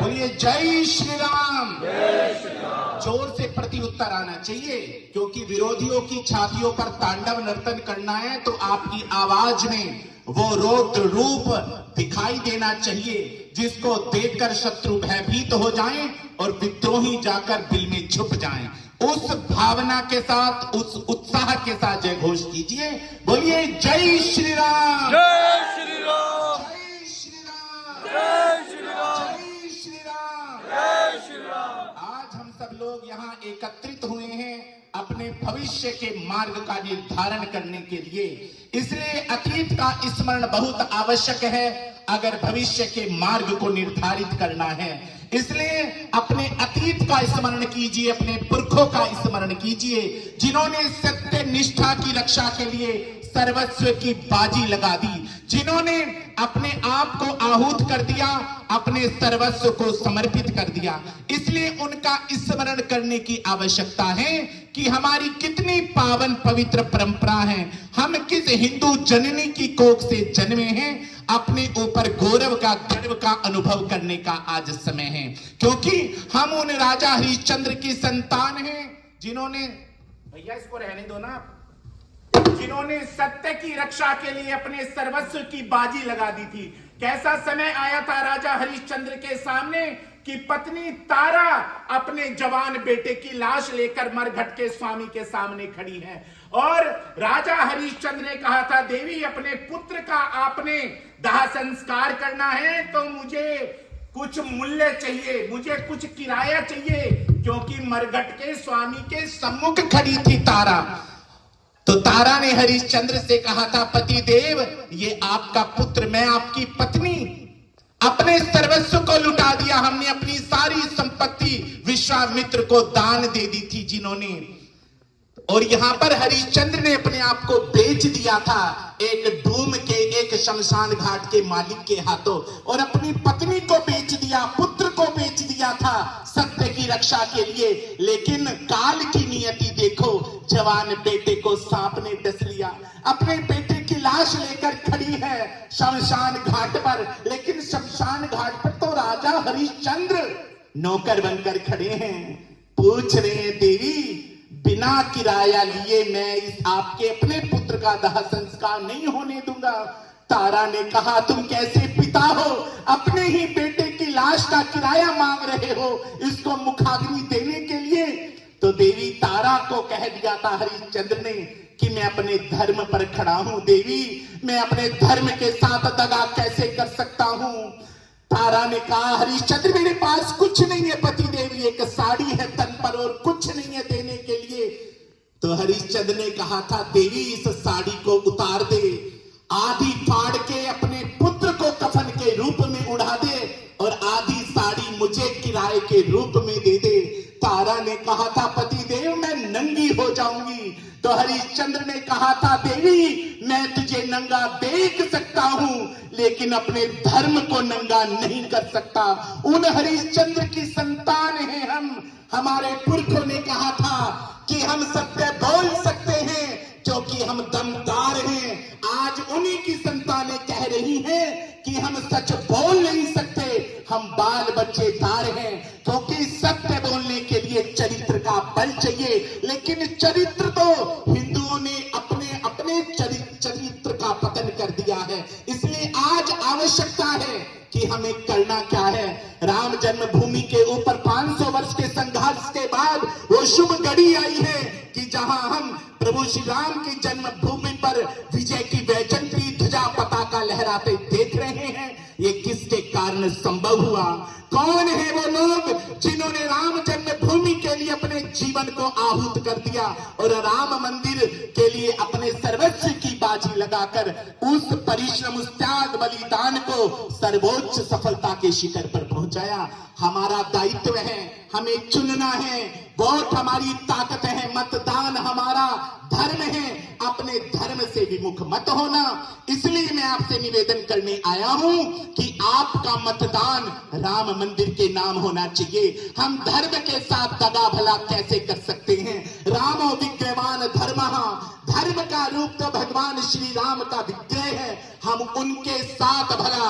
बोलिए जय श्री राम। जोर से प्रति उत्तर आना चाहिए, क्योंकि विरोधियों की छातियों पर तांडव नर्तन करना है तो आपकी आवाज में वो रौद्र रूप दिखाई देना चाहिए, जिसको देखकर शत्रु भयभीत हो जाएं और विद्रोही जाकर बिल में छुप जाएं। उस भावना के साथ, उस उत्साह के साथ जय घोष कीजिए। बोलिए जय श्री राम, जय श्री राम, जय श्री राम, जय श्री राम, जय श्री राम, जय श्री राम। आज हम सब लोग यहाँ एकत्रित हुए हैं अपने भविष्य के मार्ग का निर्धारण करने के लिए। इसलिए अतीत का स्मरण बहुत आवश्यक है अगर भविष्य के मार्ग को निर्धारित करना है। इसलिए अपने अतीत का स्मरण कीजिए, अपने पुरखों का स्मरण कीजिए, जिन्होंने सत्य निष्ठा की रक्षा के लिए सर्वस्व की बाजी लगा दी, जिन्होंने अपने आप को आहूत कर दिया, अपने सर्वस्व को समर्पित कर दिया। इसलिए उनका स्मरण करने की आवश्यकता है कि हमारी कितनी पावन पवित्र परंपरा है, हम किस हिंदू जननी की कोख से जन्मे हैं। अपने ऊपर गौरव का, गर्व का अनुभव करने का आज समय है, क्योंकि हम उन राजा हरिश्चंद्र की संतान हैं जिन्होंने, भैया इसको रहने दो ना, जिन्होंने सत्य की रक्षा के लिए अपने सर्वस्व की बाजी लगा दी थी। कैसा समय आया था राजा हरिश्चंद्र के सामने कि पत्नी तारा अपने जवान बेटे की लाश लेकर मरघट के स्वामी के सामने खड़ी है, और राजा हरिश्चंद्र ने कहा था, देवी अपने पुत्र का आपने दाह संस्कार करना है तो मुझे कुछ मूल्य चाहिए, मुझे कुछ किराया चाहिए, क्योंकि मरघट के स्वामी के सम्मुख खड़ी थी तारा। तो तारा ने हरिश्चंद्र से कहा था, पति देव ये आपका पुत्र, मैं आपकी पत्नी, अपने सर्वस्व को लुटा दिया, हमने अपनी सारी संपत्ति विश्वामित्र को दान दे दी थी जिन्होंने, और यहां पर हरिश्चंद्र ने अपने आप को बेच दिया था एक डूम के, एक शमशान घाट के मालिक के हाथों, और अपनी पत्नी को बेच दिया, पुत्र को बेच दिया था सत्य की रक्षा के लिए। लेकिन काल की नियति देखो, जवान बेटे को सांप ने डस लिया, अपने बेटे की लाश लेकर खड़ी है शमशान घाट पर, लेकिन शमशान घाट पर तो राजा हरिश्चंद्र नौकर बनकर खड़े हैं, पूछ रहे हैं, देवी बिना किराया लिए मैं इस आपके अपने पुत्र का दाह संस्कार नहीं होने दूंगा। तारा ने कहा, तुम कैसे पिता हो, अपने ही बेटे की लाश का किराया मांग रहे हो इसको मुखाग्नि देने के लिए। तो देवी तारा को कह दिया था हरिश्चंद्र ने कि मैं अपने धर्म पर खड़ा हूं देवी, मैं अपने धर्म के साथ दगा कैसे कर सकता हूं। तारा ने कहा, हरिश्चंद्र मेरे पास कुछ नहीं है पति देवी, एक साड़ी है तन पर और कुछ नहीं है देने के लिए। तो हरिश्चंद्र ने कहा था, देवी इस साड़ी को उतार दे, आधी फाड़ के अपने पुत्र को कफन के रूप में उड़ा दे और आधी साड़ी मुझे किराए के रूप में दे दे। तारा ने कहा था, पति देव मैं नंगी हो जाऊंगी। तो हरिश्चंद्र ने कहा था, देवी मैं तुझे नंगा देख सकता हूं लेकिन अपने धर्म को नंगा नहीं कर सकता। उन हरिश्चंद्र की संतान हैं हम। हमारे पुरखों ने कहा था कि हम सत्य बोल सकते हैं क्योंकि हम दमदार हैं। आज उन्हीं की संतानें कह रही हैं कि हम सच बोल नहीं सकते, हम बाल बच्चेदार हैं, क्योंकि सत्य बोलने के लिए चरित्र का बल चाहिए। लेकिन चरित्र तो हिंदुओं ने अपने अपने चरित्र का पतन कर दिया है। इसलिए आज आवश्यकता है कि हमें करना क्या है। राम जन्मभूमि के ऊपर 500 वर्ष के संघर्ष के बाद वो शुभ घड़ी आई है कि जहां हम प्रभु श्री राम की जन्मभूमि पर विजय की वैजयंती ध्वजा पताका लहराते देख रहे हैं। ये किसके कारण संभव हुआ? कौन है वो लोग जिन्होंने राम जन्मभूमि के लिए अपने जीवन को आहूत कर दिया और राम मंदिर के लिए अपने सर्वस्व की बाजी लगाकर उस परिश्रम, उस त्याग, बलिदान को सर्वोच्च सफलता के शिखर पर पहुंचाया। हमारा दायित्व है, हमें चुनना है, वोट हमारी ताकत है, मतदान हमारा धर्म है, अपने धर्म से विमुख मत होना। इसलिए मैं आपसे निवेदन करने आया हूं कि आपका मतदान राम मंदिर के नाम होना चाहिए। हम धर्म के साथ दगा भला कैसे कर सकते हैं? रामो विग्रहवान धर्मः, धर्म का रूप तो भगवान श्री राम का विग्रह है। हम उनके साथ भला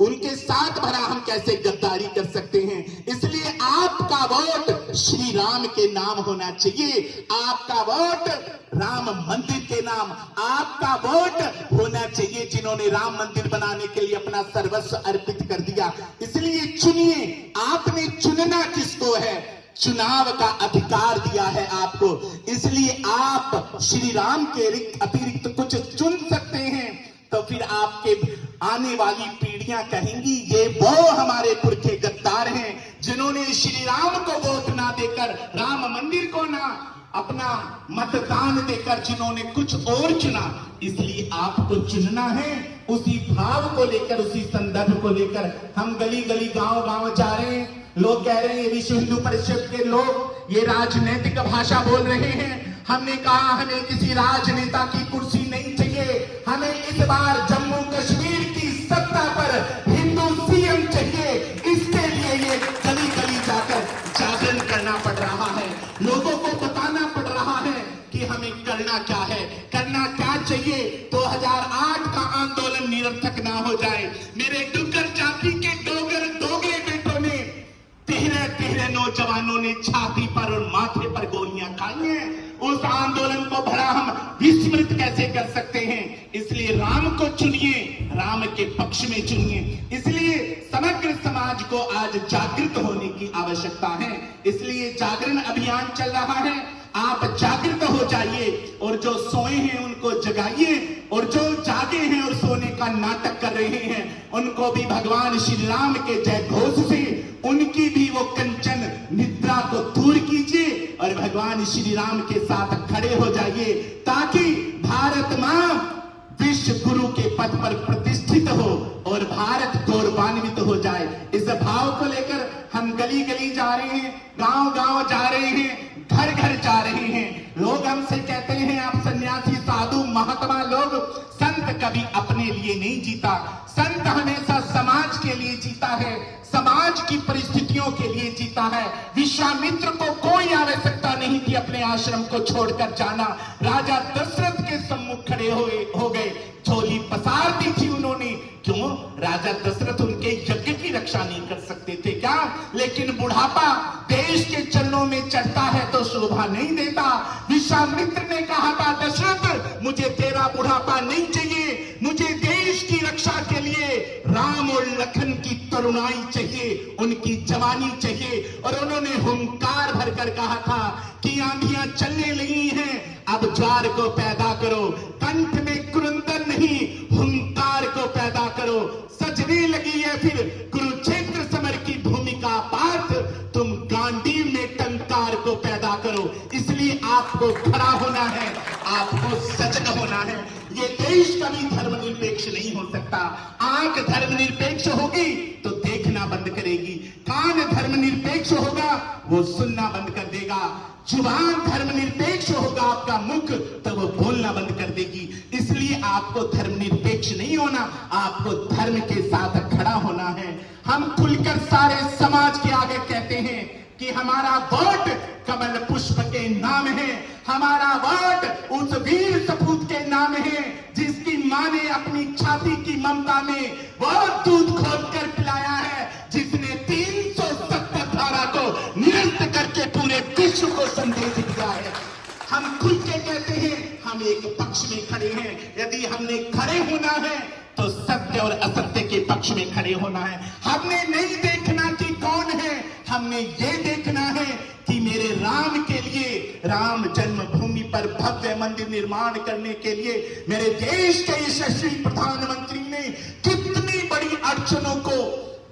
उनके साथ भरा हम कैसे गद्दारी कर सकते हैं। इसलिए आपका वोट श्री राम के नाम होना चाहिए, आपका वोट राम मंदिर के नाम, आपका वोट होना चाहिए जिन्होंने राम मंदिर बनाने के लिए अपना सर्वस्व अर्पित कर दिया। इसलिए चुनिए, आपने चुनना किसको है, चुनाव का अधिकार दिया है आपको, इसलिए आप श्री राम के अतिरिक्त कुछ चुन सकते हैं। तो फिर आपके आने वाली पीढ़ियां कहेंगी ये वो हमारे पुरखे गद्दार हैं जिन्होंने श्री राम को वोट ना देकर, राम मंदिर को ना अपना मतदान देकर जिन्होंने कुछ और चुना। इसलिए आपको चुनना है, उसी भाव को लेकर, उसी संदर्भ को लेकर हम गली गली गांव गांव जा रहे हैं। लोग कह रहे हैं, ये विश्व हिंदू परिषद के लोग ये राजनीतिक भाषा बोल रहे हैं। हमने कहा हमें किसी राजनेता की कुर्सी नहीं चाहिए, हमें इस बार जम्मू कश्मीर की सत्ता पर हिंदू सीएम चाहिए। इसके लिए ये गली गली जाकर जागरण करना पड़ रहा है, लोगों को बताना पड़ रहा है कि हमें करना क्या है, करना क्या चाहिए। 2008 का आंदोलन निरर्थक ना हो जाए। मेरे डुग्गर जाति के डोगरे बेटों ने, तिहरे नौजवानों ने छाती पर और माथे पर गोलियां खाई हैं। उस आंदोलन को भला हम विस्मृत कैसे कर सकते हैं। इसलिए राम को चुनिए, राम के पक्ष में चुनिए। इसलिए समग्र समाज को आज जागृत होने की आवश्यकता है। इसलिए जागरण अभियान चल रहा है, आप जागृत हो जाइए और जो सोए हैं उनको जगाइए, और जो जागे हैं और सोने का नाटक कर रहे हैं उनको भी भगवान श्री राम के जय घोष से उनकी भी वो कंचन निद्रा को दूर कीजिए और भगवान श्री राम के साथ खड़े हो जाइए, ताकि भारत मां विश्व गुरु के पद पर प्रतिष्ठित हो और भारत गौरवान्वित हो जाए। इस भाव को लेकर हम गली गली जा रहे हैं, गांव गांव जा रहे हैं, घर घर जा रहे हैं। लोग हमसे कहते हैं आप सन्यासी साधु महात्मा लोग, संत कभी अपने लिए नहीं जीता, संत हमेशा समाज के लिए जीता है, समाज की परिस्थितियों के लिए जीता है। विश्वामित्र को कोई आवश्यकता नहीं थी अपने आश्रम को छोड़कर जाना, राजा दशरथ के सम्मुख खड़े हो गए, झोली पसार दी थी उन्होंने। क्यों? राजा दशरथ उनके यज्ञ की रक्षा नहीं कर सकते थे क्या? लेकिन बुढ़ापा देश के चरणों में चढ़ता है तो शोभा नहीं देता। विश्वामित्र ने कहा था, दशरथ मुझे तेरा बुढ़ापा नहीं चाहिए, मुझे देश की रक्षा के लिए राम और लखन की तरुणाई चाहिए, उनकी जवानी चाहिए। और उन्होंने हुंकार भरकर कहा था कि आंधियां चलने लगी हैं, अब ज्वार को पैदा करो, कंठ में कुरुंदन नहीं हुंकार को पैदा करो। सजने लगी है फिर कुरुक्षेत्र समर की भूमिका पार्थ, तुम गांडीव में टंकार को पैदा करो। इसलिए आपको खड़ा होना है, आपको सजग होना है। ये देश कभी धर्मनिरपेक्ष नहीं हो सकता। आंख धर्मनिरपेक्ष होगी तो देखना बंद करेगी, कान धर्मनिरपेक्ष होगा वो सुनना बंद कर देगा, जुबान धर्मनिरपेक्ष होगा आपका मुख तो वो बोलना बंद कर देगी। इसलिए आपको धर्मनिरपेक्ष नहीं होना, आपको धर्म के साथ खड़ा होना है। हम खुलकर सारे समाज के आगे कहते हैं कि हमारा वोट कमल पुष्प के नाम है, हमारा वोट उस वीर सपूत के नाम है जिसकी मां ने अपनी छाती की ममता में वो दूध खोदकर पिलाया है, जिसने 370 धारा को निरस्त करके पूरे विश्व को संदेश दिया है। हम खुल के कहते हैं हम एक पक्ष में खड़े हैं। यदि हमने खड़े होना है तो सत्य और असत्य के पक्ष में खड़े होना है। हमने नहीं देखना कि कौन है, हमने ये देखना है कि मेरे राम के लिए, राम जन्मभूमि पर भव्य मंदिर निर्माण करने के लिए मेरे देश के यशस्वी प्रधानमंत्री ने कितनी बड़ी अड़चनों को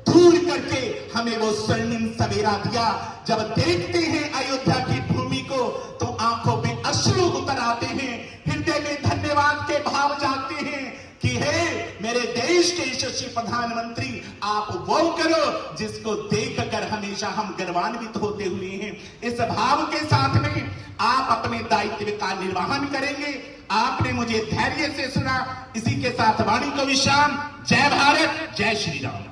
दूर करके हमें वो स्वर्णिम सवेरा दिया। जब देखते हैं अयोध्या की भूमि को तो आंखों में अश्रु उतर आते हैं, हृदय में धन्यवाद के भाव जागते हैं कि हे मेरे देश के यशस्वी प्रधानमंत्री, आप वो करो जिसको देखकर हमेशा हम गर्वान्वित होते हुए हैं। इस भाव के साथ में आप अपने दायित्व का निर्वहन करेंगे। आपने मुझे धैर्य से सुना। इसी के साथ वाणी को विश्राम। जय भारत, जय श्री राम।